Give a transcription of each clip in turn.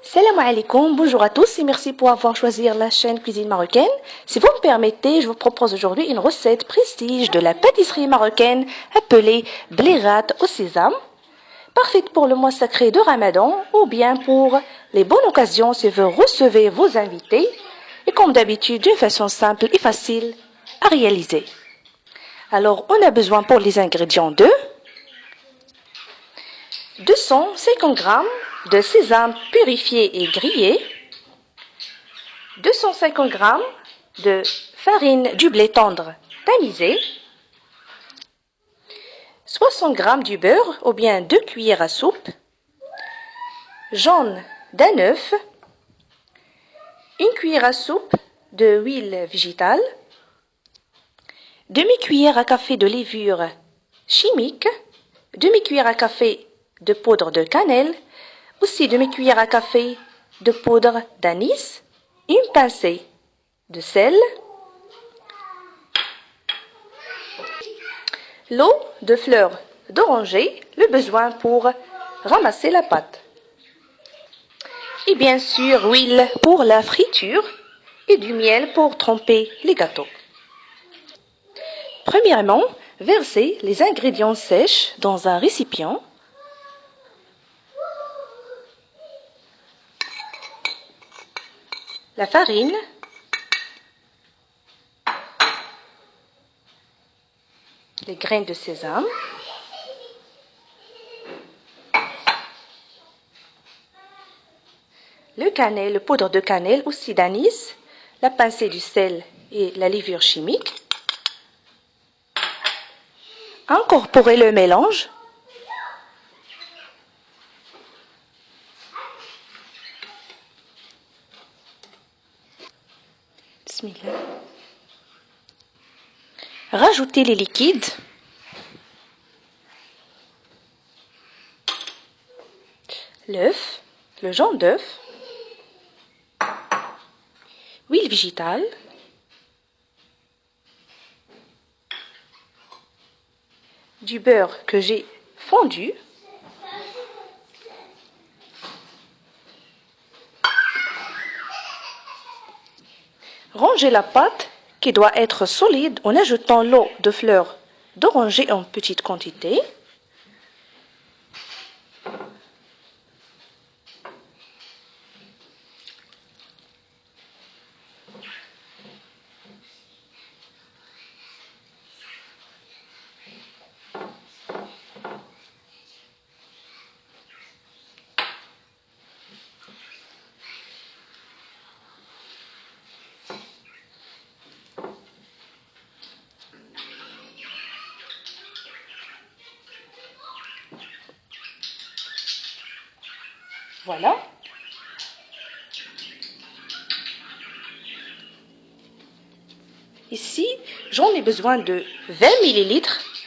Salam alaikum, bonjour à tous et merci pour avoir choisi la chaîne Cuisine Marocaine. Si vous me permettez, je vous propose aujourd'hui une recette prestige de la pâtisserie marocaine appelée blairat au sésame, parfaite pour le mois sacré de Ramadan ou bien pour les bonnes occasions si vous recevez vos invités et comme d'habitude d'une façon simple et facile à réaliser. Alors on a besoin pour les ingrédients de 250 g de sésame purifié et grillé, 250 g de farine du blé tendre tamisé, 60 g du beurre ou bien 2 cuillères à soupe, jaune d'un œuf, une cuillère à soupe de huile végétale, demi-cuillère à café de levure chimique, demi-cuillère à café de poudre de cannelle, aussi demi-cuillère à café de poudre d'anis, une pincée de sel, l'eau de fleurs d'oranger, le besoin pour ramasser la pâte. Et bien sûr, huile pour la friture et du miel pour tremper les gâteaux. Premièrement, versez les ingrédients sèches dans un récipient. La farine, les graines de sésame, le cannelle, le poudre de cannelle, aussi d'anis, la pincée du sel et la levure chimique. Incorporez le mélange. Bismillah. Rajoutez les liquides. L'œuf, le jaune d'œuf, huile végétale, du beurre que j'ai fondu, rangez la pâte qui doit être solide en ajoutant l'eau de fleurs d'oranger en petite quantité. Voilà. Ici, j'en ai besoin de 20 ml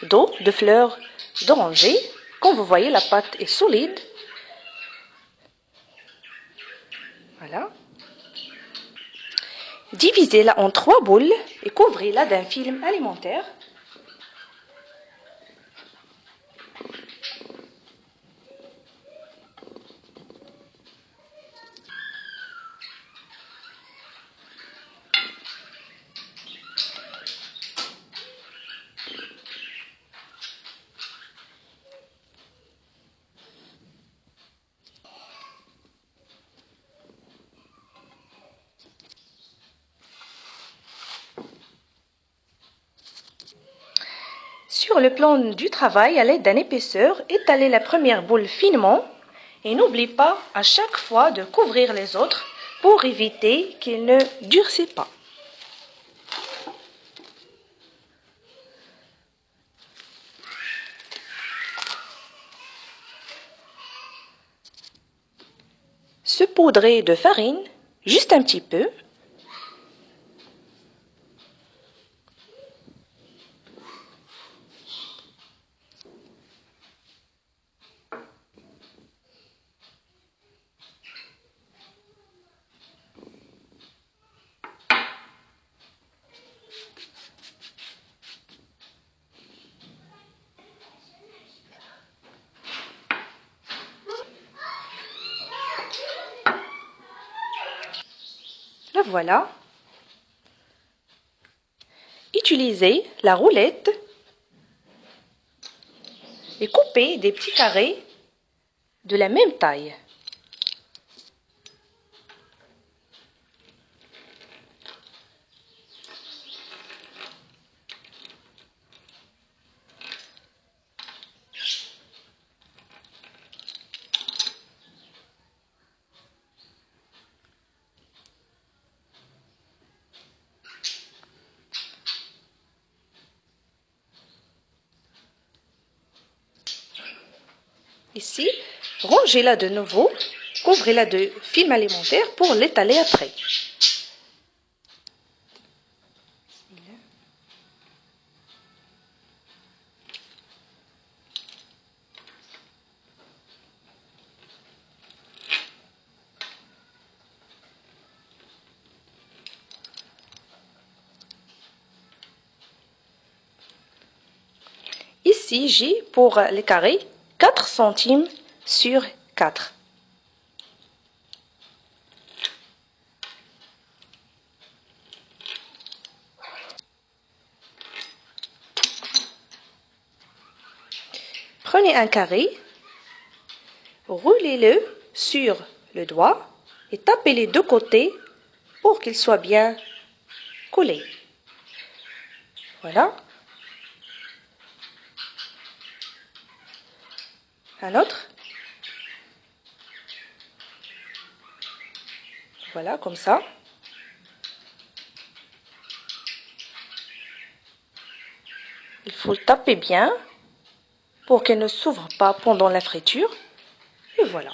d'eau de fleurs d'oranger. Comme vous voyez, la pâte est solide. Voilà. Divisez-la en 3 boules et couvrez-la d'un film alimentaire. Sur le plan du travail, à l'aide d'un épaisseur, étalez la première boule finement et n'oubliez pas à chaque fois de couvrir les autres pour éviter qu'ils ne durcissent pas. Saupoudrez de farine, juste un petit peu. La voilà. Utilisez la roulette et coupez des petits carrés de la même taille. Ici, rangez-la de nouveau, couvrez-la de film alimentaire pour l'étaler après. Ici, j'ai pour les carrés 4 centimes sur 4. Prenez un carré, roulez-le sur le doigt et tapez les deux côtés pour qu'il soit bien collé. Voilà. Un autre. Voilà, comme ça. Il faut le taper bien pour qu'elle ne s'ouvre pas pendant la friture. Et voilà.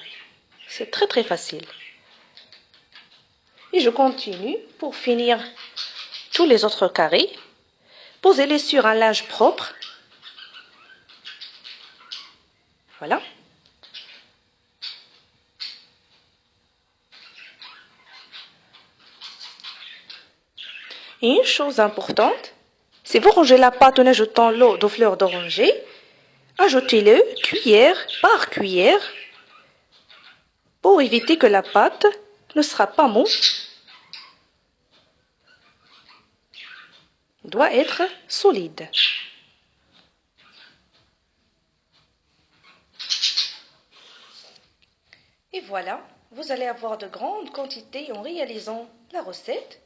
C'est très très facile. Et je continue pour finir tous les autres carrés. Posez-les sur un linge propre. Voilà. Et une chose importante, si vous rangez la pâte en ajoutant l'eau de fleur d'oranger, ajoutez-le cuillère par cuillère pour éviter que la pâte ne sera pas mousse. Doit être solide. Et voilà, vous allez avoir de grandes quantités en réalisant la recette.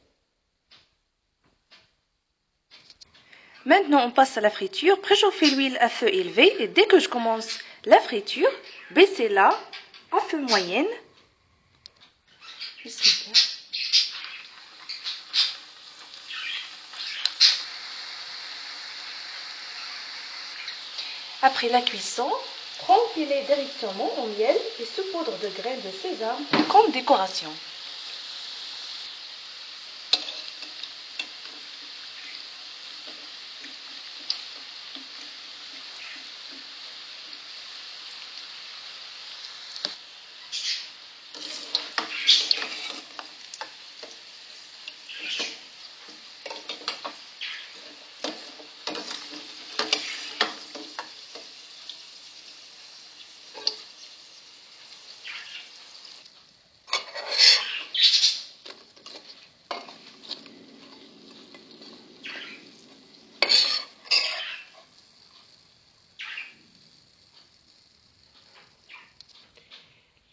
Maintenant, on passe à la friture. Préchauffez l'huile à feu élevé et dès que je commence la friture, baissez-la à feu moyenne. Après la cuisson, trempez-les directement en miel et saupoudre de graines de sésame comme décoration.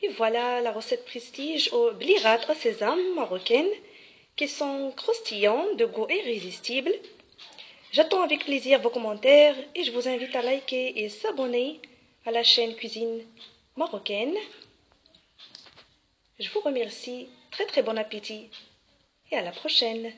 Et voilà la recette prestige aux blirat au sésame marocaine qui sont croustillantes, de goût irrésistible. J'attends avec plaisir vos commentaires et je vous invite à liker et s'abonner à la chaîne Cuisine Marocaine. Je vous remercie, très très bon appétit et à la prochaine.